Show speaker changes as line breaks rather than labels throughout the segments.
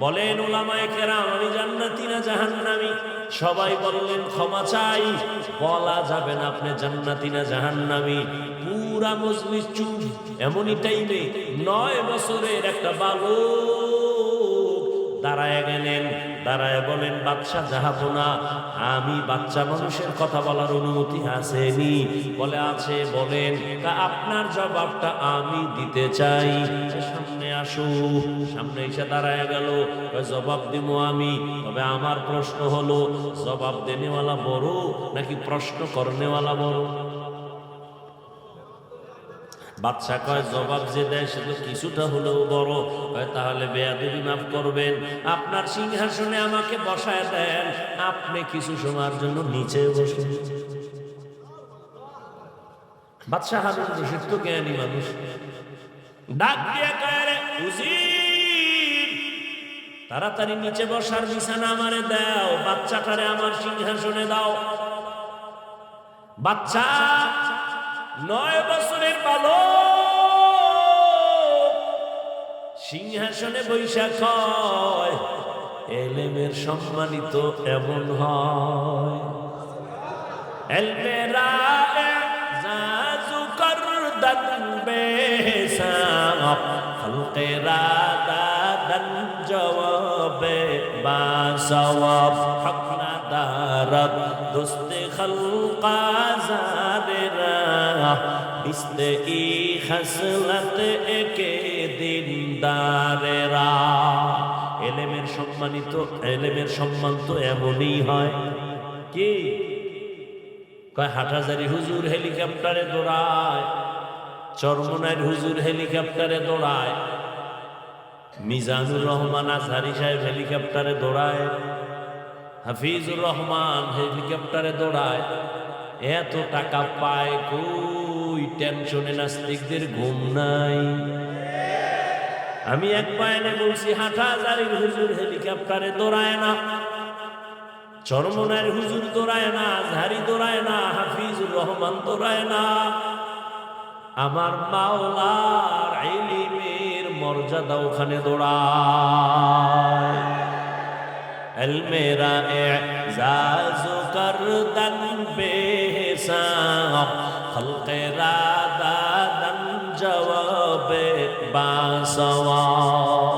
বলেন উলামায়ে কেরাম আমি জান্নাতি না জাহান্নামী? সবাই বললেন ক্ষমা চাই, বলা যাবে না আপনি জান্নাতি না জাহান্নামী। পুরা মজলিস চুপ। এমনই টাইমে 9 বছরের একটা বালক দাঁড়ায় গেলেন, দাঁড়ায় বলেন বাদশা জাহাপনা, আমি বাচ্চা মানুষের কথা বলার অনুমতি আসেনি? বলে আছে। বলেন আপনার জবাবটা আমি দিতে চাই। সামনে আসো। সামনে এসে দাঁড়ায় গেল। জবাব দিব আমি, তবে আমার প্রশ্ন হলো জবাব দেনেওয়ালা বড় নাকি প্রশ্ন করনেওয়ালা বড়? বাদশা কয় জবাব যে দেয় সে তো কিছুটা হলেও বড়। কয় তাহলে বেয়াদবি মাফ করবেন, আপনার সিংহাসনে আমাকে বসায় দেন, আপনি কিছু সময়ের জন্য নিচে বসুন। বাদশা হারুন রশিদ তো জ্ঞানী মানুষ, ডাক দিয়ে কয় রে উজির, তাড়াতাড়ি নিচে বসার বিছানা আমারে দাও, বাচ্চাটারে আমার সিংহাসনে দাও। বাচ্চা 9 বছরের বালক সিংহাসনে বৈশা কয় এলেমের সম্মানিত এমন হয়। এলমেরা জাজু করদান বেসাব খলকেরা দাদান জওয়াবে বাসওয়াব হকনা দারত দোস্তে খলকা জাদেরা ইস্তে ই খসলত একে দিনদারেরা। এলেমের সম্মানিত, এলেমের সম্মান তো এমনই হয়। কি কয় হাটহাজারী হুজুর হেলিকপ্টারে দৌড়ায়, চরমনাইর হুজুর হেলিকপ্টারে দৌড়ায়, মিজানুর রহমান আজহারি সাহেব হেলিকপ্টারে দৌড়ায়, হাফিজুর রহমান হেলিকপ্টারে দৌড়ায়। এত টাকা পায় কই? টেনশনে নাস্তিকদের ঘুম নাই। আমি এক বয়ানে বলছি হাটহাজারীর হুজুর হেলিকপ্টারে দৌড়ায় না, চরমনাইর হুজুর দৌড়ায় না, আজহারি দৌড়ায় না, হাফিজুর রহমান দৌড়ায় না। আমার মাওলার ইলমের মর্যাদা ওখানে দৌড়ায়। এলমেরা এজাজ করদান বেহিসাব খলকেরা দাদান জওয়াবে বাসওয়াব।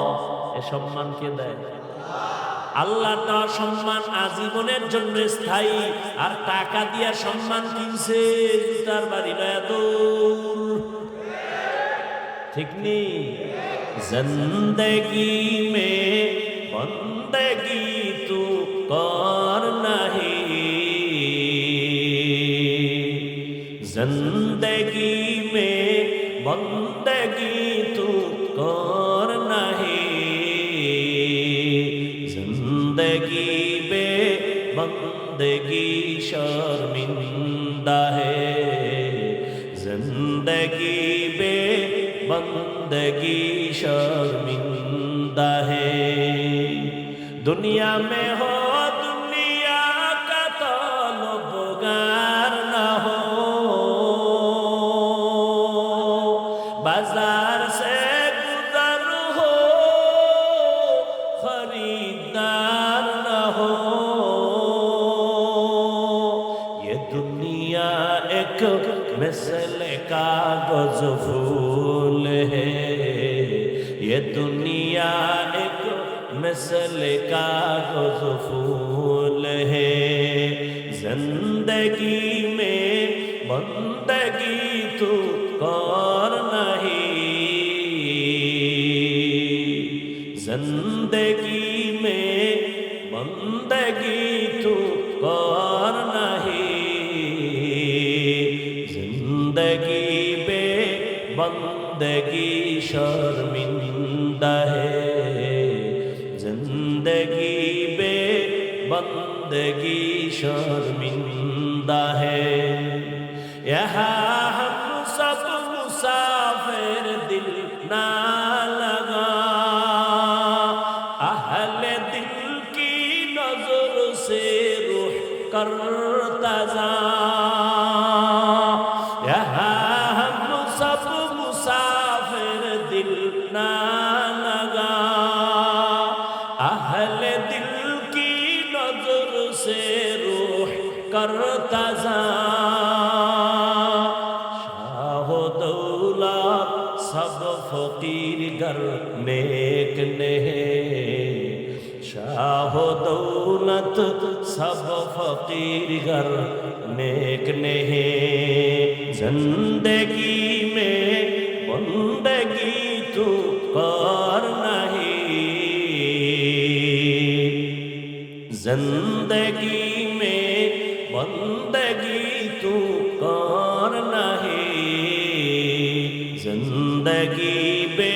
এ সম্মান কে দেয়? আল্লাহ দেওয়া সম্মান আজীবনের জন্য স্থায়ী, আর টাকা দিয়া সম্মান কিনছে জুতার বাড়ি লয়া দৌড়। ঠিক নেই? জিন্দেগি মে বন্দেগি তু কর নাহি, জিন্দেগি মে বন্দেগি তু কর নাহি, जिंदगी बे बंदगी शर्मिंदा है, जिंदगी बे बंदगी शर्मिंदा है। दुनिया में हो दुनिया का तलबगार न हो, बाजार से गुजर हो खरीदार न हो। ये दुनिया एक मिसल कागज फूल है, ये दुनिया एक मिसल कागज फूल है। जिंदगी में बंदगी तू कर नहीं, जिंदगी में बंदगी तू कर नहीं, जिंदगी में बंदगी शर्मिंदा है, जिंदगी में बंदगी शर्मिंदा है। यहाँ हम सब मुसाफिर दिल ना लगा, अहले दिल की नजर से रूह करता जा। यहाँ हम सब मुसाफिर दिल ना लगा, करता जा शाह दौलत सब फकीर गर नेक नेहे शाह दौलत सब फकीर गर नेक नेहे जिंदगी में बंदगी तू कर नहीं जिंदगी में बंदगी तू कर नहीं जिंदगी बे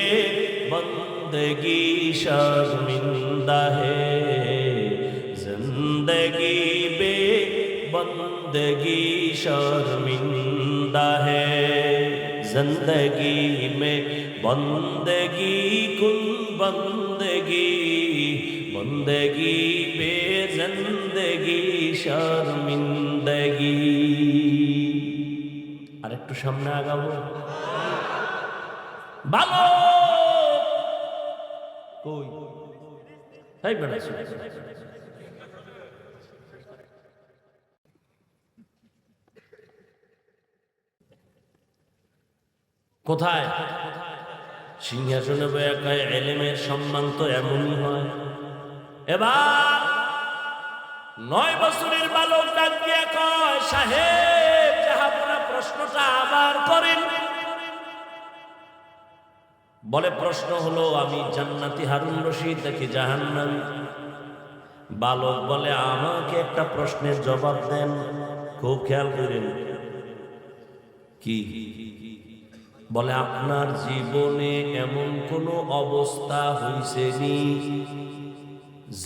बंदगी शर्मिंदा है जिंदगी बे बंदगी शर्मिंदा है जिंदगी में बंदगी कुल बंदगी बंदगी बे जिंदगी शर्मिंदगी আরেকটু সামনে আগাবো ভালো কই এই বেটা কোথায় সিংহাসনে বসে ইলমের সম্মান তো এমনই হয় এবার 9 বছরের বালক ডাক দিয়ে কয় সাহেব জাহাপনা প্রশ্নটা আবার করেন বলে প্রশ্ন হলো আমি জান্নাতি হারুন রশিদ নাকি জাহান্নামী বালক বলে আমাকে একটা প্রশ্নের জবাব দেন খুব খেয়াল করেন কি বলে আপনার জীবনে এমন কোনো অবস্থা হইছেনি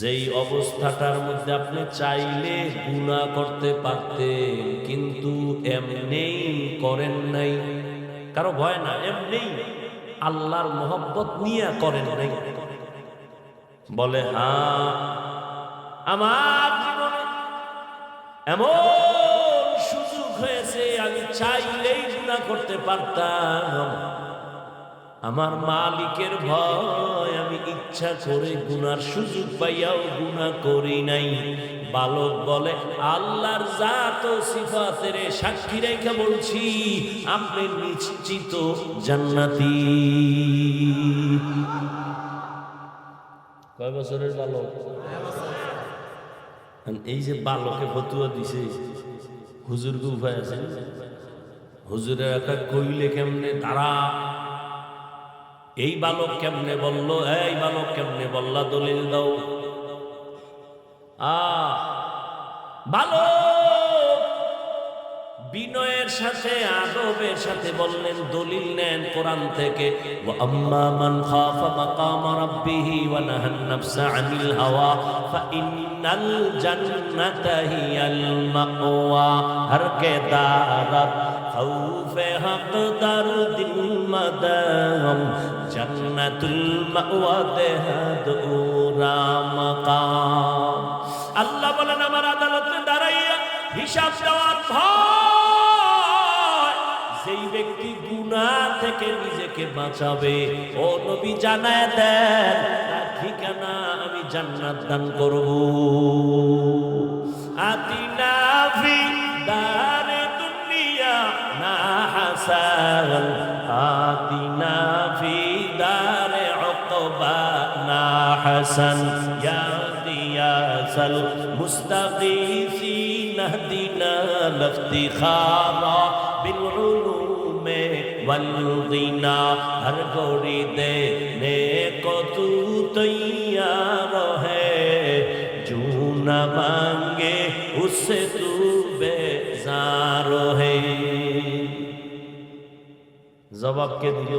যেই অবস্থাটার মধ্যে আপনি চাইলে গুনাহ করতে পারতেন কিন্তু এমনিই করেন নাই কারো ভয় না এমনিই আল্লাহর মোহব্বত নিয়ে করেন নাই বলে হ্যাঁ আমার জীবনে এমন সুযোগ হয়েছে আমি চাইলেই গুনাহ করতে পারতাম আমার মালিকের ভয় আমি ইচ্ছা করে গুনার সুযোগ পাইয়াও গুনাহ করি নাই বালক বলে আল্লাহর জাত ও সিফাতের সাক্ষী রেখে বলছি আপনি নিশ্চিত জান্নাতি কয় বছরের বালক এই যে বালকে ফতুয়া দিছে হুজুর কে উপায় আছে হুজুরের একা কইলে কেমনে তারা এই বালক কেমনে বলল এই বালক কেমনে বললা দলিল দাও বালক বিনয়ের সাথে আদবের সাথে বললেন দলিল নেন কোরআন থেকে ওয়া আম্মা মান খাফা মাকাম রাব্বিহি ওয়া নাহান নাফসা আনিল হাওয়া ফা ইন্নাল জান্নাতা হিয়াল মাওয়া হর কে দারাত খাউফে হক দার দিল মাদাম জান্নাতুল মাওয়া দেহাদুরা মাকাম আল্লাহ বলেন আমার আদালতে দাঁড়াইয়া হিসাব দেওয়ার ভয় যেই ব্যক্তি গুনাহ থেকে নিজেকে বাঁচাবে ও নবী জানায় দেন তার ঠিকানা আমি জান্নাত দান করব আতিনা ফি দারে দুনিয়া না হাসান আতিনা ফি দারে উকবা না হাসান ইয়া দিয়াসাল মুস্তাগীসিন اهدنا الافتخارا بالعلوم والغنى ہر گوڑی دینے کو تو تیار ہے جو نہ مانگے اس سے تو بیزار ہے জবাব কে দিল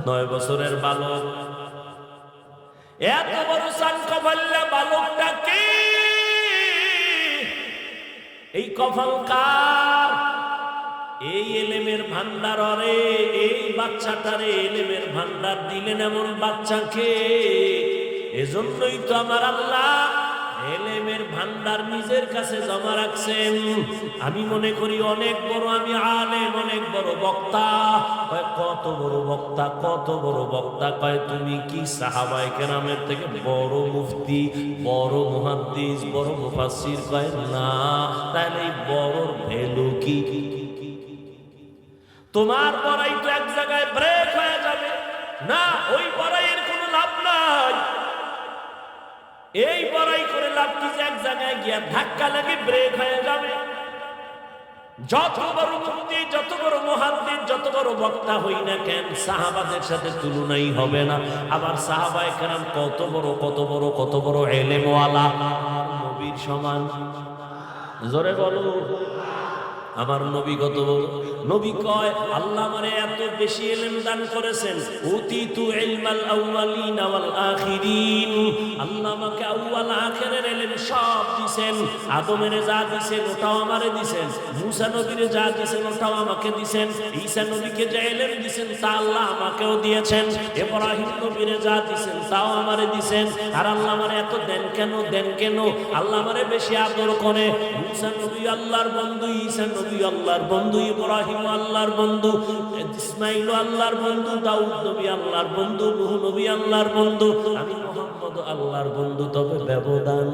9 বছরের বালক এত বড় সান কবল্লা বালকটা কে এই কফল কার এই ইলমের ভান্ডার রে এই বাচ্চাটারে ইলমের ভান্ডার দিলেন এমন বাচ্চাকে এজন্যই তো আমার আল্লাহ এলেমের ভান্ডার নিজের কাছে জমা রাখছেন। আমি মনে করি অনেক বড় আমি আলেম, অনেক বড় বক্তা। কয় কত বড় বক্তা, কত বড় বক্তা? কয় তুমি কি সাহাবায়ে কেরামের থেকে বড় মুফতি, বড় মুহাদ্দিস, বড় মুফাসসির? কয় না। তাহলে এই বড় ভ্যালু কি? তোমার বড়াই তো এক জায়গায় ব্রেক হয়ে যাবে না, ওই বড়াইয়ের কোনো লাভ নাই। এই বড়াই করে লাভ কি? যে এক জায়গায় গিয়া ধাক্কা লাগে ব্রেক হয়ে যাবে। যত বড় মুফতি, যত বড় মুহাদ্দিস, যত বড় বক্তা হই না কেন, সাহাবাদের সাথে তুলনাই হবে না। আবার সাহাবায়ে কেরাম কত বড়, কত বড়, কত বড় এলেমওয়ালা, নবীর সমান। জোরে বলো, আমার নবী কত বড়? নবী কয় আল্লাহ আমারে এত বেশি ইলম দান করেছেন, উতিতু ইলমাল আউয়ালিন ওয়াল আখিরিন। আল্লাহ আমাকে আউয়াল আখিরের ইলম সব দিবেন। আদমের যা দিবেন ওটাও আমারে দিবেন, মুসা নবীরে যা দিবেন ওটাও আমাকে দিবেন, ঈসা নবীকে যে ইলম দিবেন তা আল্লাহ আমাকেও দিয়েছেন, ইব্রাহিম নবীরে যা দিবেন তাও আমারে দিবেন। আর আল্লাহ আমারে এত দেন কেন, দেন কেন? আল্লাহ আমারে বেশি আদর করে। মুসা নবী আল্লাহর বন্ধু, ঈসা নবী আল্লাহর বন্ধু, ইব্রাহিম আল্লাহর বন্ধু, ইসমাইল আল্লাহর বন্ধু, দাউদ নবী আল্লাহর বন্ধু, নূহ নবী আল্লাহর বন্ধু, আমি মুহাম্মদ আল্লাহর বন্ধু। তবে ব্যবধান,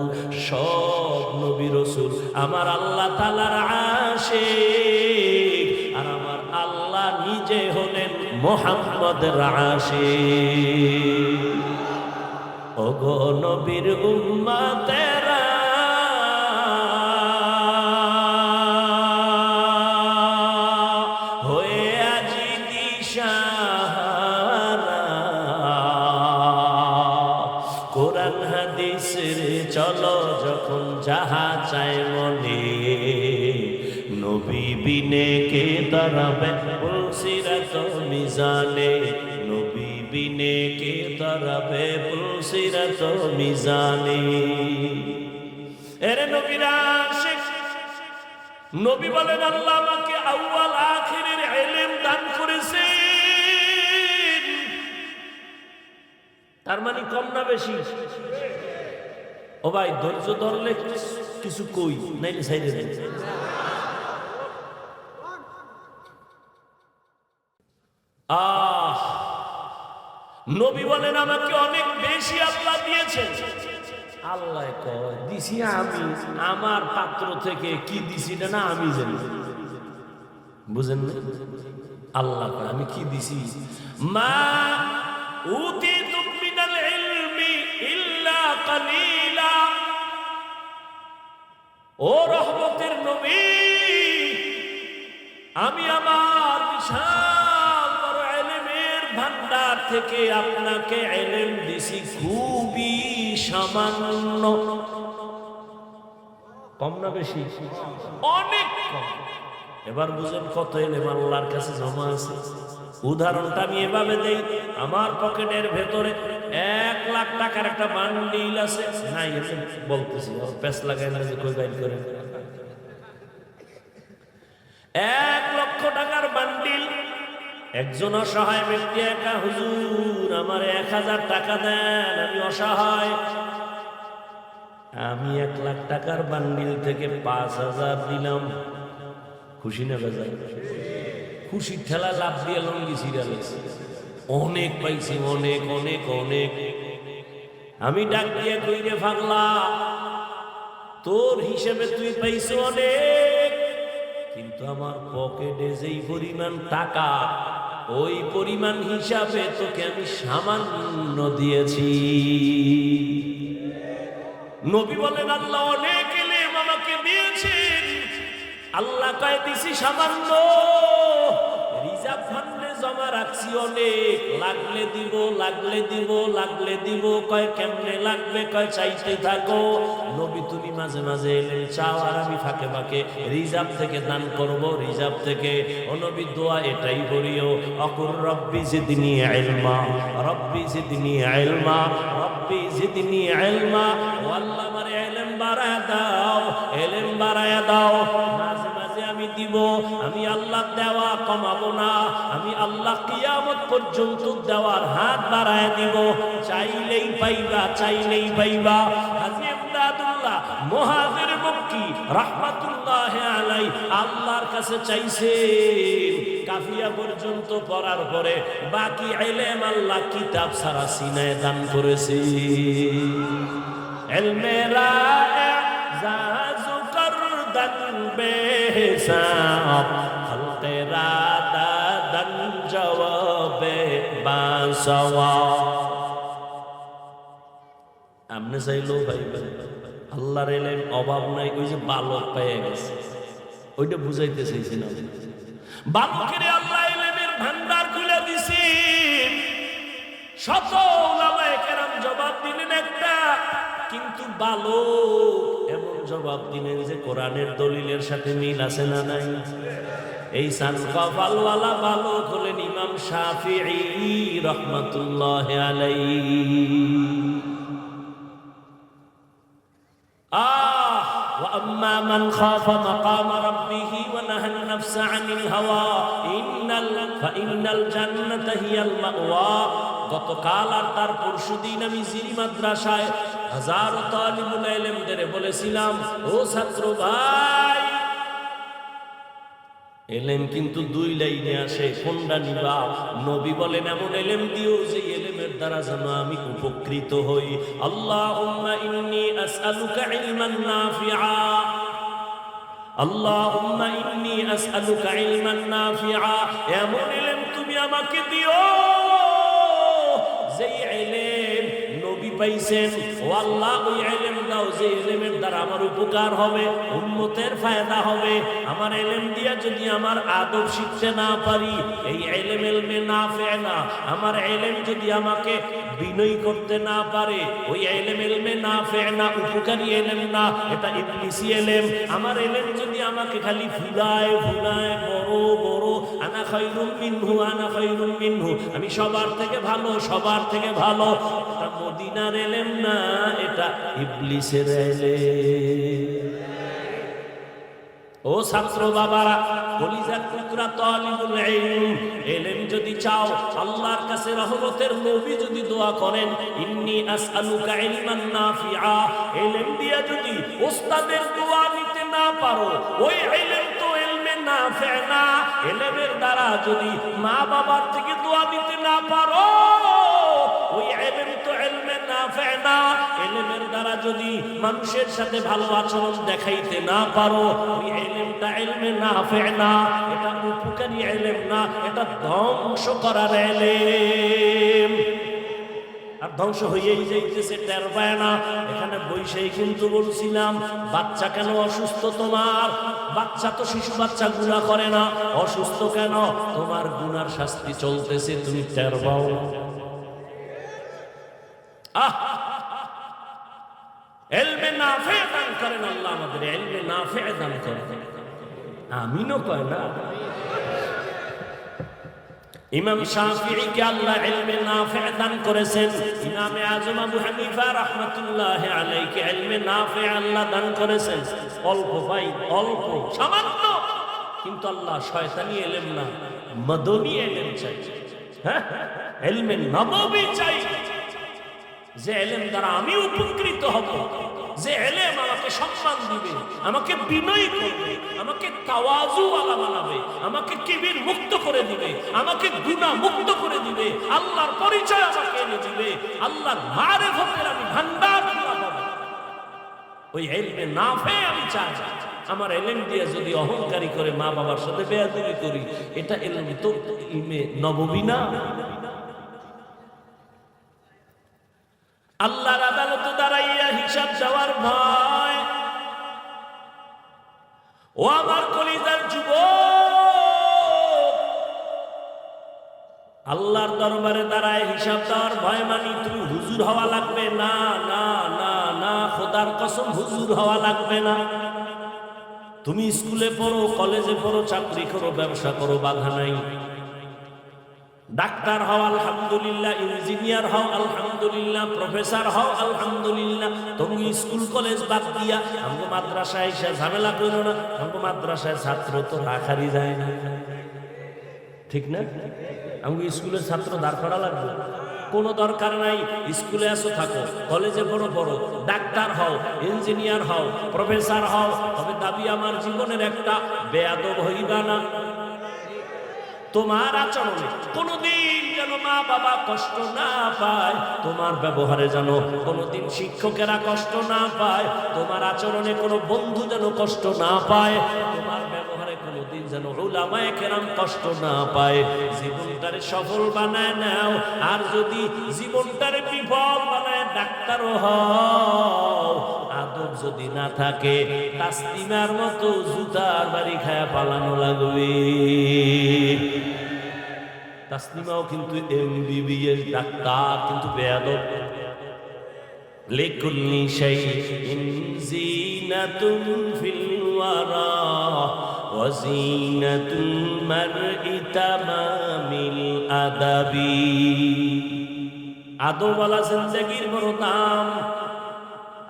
সব নবী রাসূল আমার আল্লাহ তাআলার আশিক, আর আমার আল্লাহ নিজে হলেন মুহাম্মদের আশিক। ওগো নবীর উম্মতেরা, চলো যখন যাহা চায় মনে, নবী বিনে কে দাঁড়াবে পুলসিরাত মিজানে, নবী বিনে কে দাঁড়াবে পুলসিরাত মিজানে। এরে নবীরা আশিক, নবী বলেন আল্লাহ আমাকে আউয়াল আখিরের ইলম দান করেছেন। তার মানে কম না বেশি? ও ভাই ধৈর্য ধরলে কিছু কই, নাইলে সাইডে দেন। নবী বলেন আমাকে অনেক বেশি আল্লাহ দিয়েছেন। আল্লাহ কয় দিছি আমি, আমার পাত্র থেকে কি দিছি না আমি জানি। বুঝেন না? আল্লাহ কয় আমি কি দিছি। মা উতিতু মিনাল ইলমি ইল্লা কালিলা। ও রহমতের নবী, আমি আমার বিশাল বড় ইলমের ভান্ডার থেকে আপনাকে ইলম দিছি খুবই সামান্য। কম না বেশি? অনেক কম। এবার বুঝেন কত ইলম আল্লাহর কাছে জমা আছে। উদাহরণটা আমি এভাবে দেই, আমার পকেটের ভেতরে 1 লাখ টাকার একটা বান্ডিল আছে। নাই বলতেছি, প্যাস লাগাই না যে কই বাইর করে। 1 লক্ষ টাকার বান্ডিল। একজন অসহায় ব্যক্তি একা, হুজুর আমার 1000 টাকা দেন, আমি অসহায়। আমি 1 লাখ টাকার বান্ডিল থেকে 5000 দিলাম। খুশি না বেজার? খুশির ঠেলা লাভ দিয়ে লঙ্গি সিরিয়াল অনেক পাইছি, অনেক অনেক অনেক। আমি ডাক দিয়ে কই রে পাগলা, তোর হিসেবে তুই পাইছো অনেক, কিন্তু আমার পকেটে যেই পরিমাণ টাকা, ওই পরিমাণ হিসাবে তোকে আমি সামান্য দিয়েছি। নবী বলেন আল্লাহ অনেক ইলম আমাকে দিয়েছেন, আল্লাহ কয় দিছি সামান্য। রিজার্ভ ফান্ডে জমা রাখছি অনেক, লাগলে দিব, লাগলে দিব, লাগলে দিব। কয় কেমনে লাগবে? কয় চাইতে থাকো। নবী তুমি মাঝে মাঝে এলেন চাও, আর আমি ফাঁকে ফাঁকে রিজার্ভ থেকে দান করব, রিজার্ভ থেকে। ও নবী দোয়া এটাই করিও, অকুর রব্বি জিদনি ইলমা, রব্বি জিদনি ইলমা, রব্বি জিদনি ইলমা। ও আল্লাহ আমারে ইলম বাড়ায়া দাও, ইলম বাড়ায়া দাও। মাঝে মাঝে আমি দিব, আমি আল্লাহ দেওয়া কমাবো না, আমি আল্লাহ কিয়ামত পর্যন্ত দেওয়ার হাত বাড়ায় দিব। চাইলেই পাইবা, চাইলেই পাইবা। হাজী ইমদাদুল্লাহ মুহাজির মক্কি রাহমাতুল্লাহ আলাইহি আল্লাহর কাছে চাইছে, কাফিয়া পর্যন্ত পড়ার পরে বাকি ইলম আল্লাহ কিতাব ছাড়া সিনায় দান করেছে। ইলমেরা জাজু করদান বেহিসাব খলকেরা দাদান জওয়াবে বাসওয়া। আমনে চাইলো ভাই আল্লাহর ইলম অভাব নাই, ওই যে বালক পেয়ে গেছে ওইটা বুঝাইতে চাইছিলাম। বালকের আল্লাহ ইলমের ভান্ডার খুলে দিছি। শত উলামায়ে কেরাম জবাব দিলেন একটা, কিন্তু বালক এমন জবাব দিলেন যে কোরআনের দলিলের সাথে মিল আছে না নাই? এই সান কপালওয়ালা বালক হলেন ইমাম শাফিঈ রাহমাতুল্লাহ আলাইহি। وأما من خاف مقام ربه ونهى النفس عن الهوى فإن الجنة هي المأوى। গতকাল আর তার পরশুদিন আমি জিরি মাদ্রাসায় হাজারো তালিবুল ইলমদের বলেছিলাম, ও ছাত্র ভাই, ইলম কিন্তু দুই লাইনে আসে, কোনটা নিবা? নবী বলেন এমন ইলম দিও যে ইলমের দ্বারা যেন আমি উপকৃত হই। আল্লাহুম্মা ইন্নী আসআলুকা ইলমান নাফিআ, আল্লাহুম্মা ইন্নী আসআলুকা ইলমান নাফিআ। এমন ইলম তুমি আমাকে দিও যে ইলম নবী পাইছেন। ও আল্লাহ, ওই ইলম দাও যে ইলমের দ্বারা আমার উপকার হবে, উম্মতের ফায়দা হবে। আমার ইলম দিয়া যদি আমার আদব শিখতে না পারি, এই ইলম ইলমে নাফে না। আমার ইলম যদি আমাকে বিনয় করতে না পারে, ওই ইলম ইলমে নাফে না, উপকারী ইলম না, এটা ইবলিসি ইলম। আমার ইলম যদি আমাকে খালি ফুলায় ফুলায় বড় বড় আনা খায়রুম মিনহু আনা খায়রুম মিনহু, আমি সবার থেকে ভালো সবার থেকে ভালো, এটা মদিনার ইলম না, এটা ইবলিসের ইলম। ও ছাত্র বাবারা, কলিজার টুকরা তালিবুল ইলম, ইলম যদি চাও আল্লাহর কাছে রহমতের নবী যদি দোয়া করেন, ইন্নী আসআলুকা ইলমান নাফিআ, ইলম দিয়া যদি ওস্তাদের দোয়া নিতে না পারো, ওই ইলম তো ইলমে নাফি না। ইলমের দ্বারা যদি মা বাবার থেকে দোয়া নিতে না পারো, ওই ইলম তো ইলমে নাফি না। ইলমের দ্বারা যদি মানুষের সাথে ভালো আচরণ দেখাইতে না পারো, ওই ইলমটা ইলমে নাফি না, এটা উপকারী ইলম না, এটা ধ্বংস করার ইলম। আর ধ্বংস হয়েই যাইতেছে, টের পায় না। এখানে বৈশাই কিন্তু বলছিলাম, বাচ্চা কেন অসুস্থ তোমার? বাচ্চা তো শিশু বাচ্চা গুনাহ করে না, অসুস্থ কেন? তোমার গুনার শাস্তি চলতেছে, তুমি টের পাও। ইলমে নাফি দান করেন আল্লাহ, আমাদের ইলমে নাফি দান করেন। আমিনও কয় না। ইমাম শাফিঈকে আল্লাহ ইলমে নাফি দান করেছেন। ইমামে আযম আবু হানিফা রাহমাতুল্লাহ আলাইহি ইলমে নাফি আল্লাহ দান করেছেন। অল্প ভাই, অল্প সামান্য, কিন্তু আল্লাহ শয়তানি ইলম না, মদনী ইলম চাই। হ্যাঁ, ইলমে নববী চাই, যে ইলম দ্বারা আমি উপকৃত হব, যে ইলম আমাকে সম্মান দিবে, আমাকে বিনয়ী করবে, আমাকে তাওয়াজুওয়ালা বানাবে, আমাকে কিবির মুক্ত করে দিবে, আমাকে গুনাহ মুক্ত করে দিবে, আল্লাহর পরিচয় আমাকে এনে দিবে, আল্লাহর মারিফতের আমি ভান্ডার পাবো। ওই ইলমে নাফি আমি চাই। আমার ইলম দিয়ে যদি অহংকারী করে মা বাবার সাথে বেয়াদবি করি, এটা ইলম তো ইলমে নববী না। আল্লাহর আদালতে দাঁড়াইয়া হিসাব দেওয়ার ভয়। ও আমার কলিজার যুবক, আল্লাহর দরবারে দাঁড়ায় হিসাব দেওয়ার ভয় মানি তুমি হুজুর হওয়া লাগবে না, না না না, খোদার কসম হুজুর হওয়া লাগবে না। তুমি স্কুলে পড়ো, কলেজে পড়ো, চাকরি করো, ব্যবসা করো, বাধা নাই। ডাক্তার হও আলহামদুলিল্লাহ, ইঞ্জিনিয়ার হও আলহামদুলিল্লাহ, প্রফেসর হও আলহামদুলিল্লাহ। তুমি স্কুল কলেজ বাদ দিয়া আমগো মাদ্রাসায় এসে ঝামেলা করো না। আমগো মাদ্রাসায় ছাত্র তো রাখারই যায় না, ঠিক না? আমগো স্কুলের ছাত্র দাঁড় করা লাগবে। কোনো দরকার নাই। স্কুলে আসো থাকো, কলেজে পড়ো পড়ো, ডাক্তার হও, ইঞ্জিনিয়ার হও, প্রফেসর হও, তবে দাবি আমার জীবনের একটা, বেয়াদব হইবা না। তোমার আচরণে কোনোদিন যেন মা বাবা কষ্ট না পায়, তোমার ব্যবহারে যেন কোনোদিন শিক্ষকেরা কষ্ট না পায়, তোমার আচরণে কোনো বন্ধু যেন কষ্ট না পায়, তোমার ব্যবহারে কোনোদিন যেন উলামায়ে কেরাম কষ্ট না পায়। জীবনটারে সফল বানায় নাও। আর যদি জীবনটারে বিফল বানায় ডাক্তারও হও, আদব যদি না থাকে তাসলিমার মতো জুতার বাড়ি খায়া পালানো লাগবে। তাসলিমাও কিন্তু এমবিবিএস ডাক্তার, কিন্তু বেয়াদব। লিকুল্লি শাইইন জিনাতুন ফিল ওয়ারা ওয়া জিনাতুল মারই তামামিল আদাবি। আদবওয়ালা জিন্দেগির বড় দাম।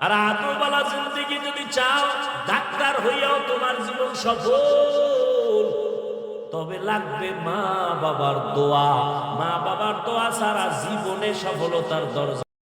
আর আদবওয়ালা জিন্দেগি যদি চাও, ডাক্তার হইয়াও তোমার জীবন সফল, তবে লাগবে মা বাবার দোয়া। মা বাবার দোয়া ছাড়া জীবনে সফলতার দরজা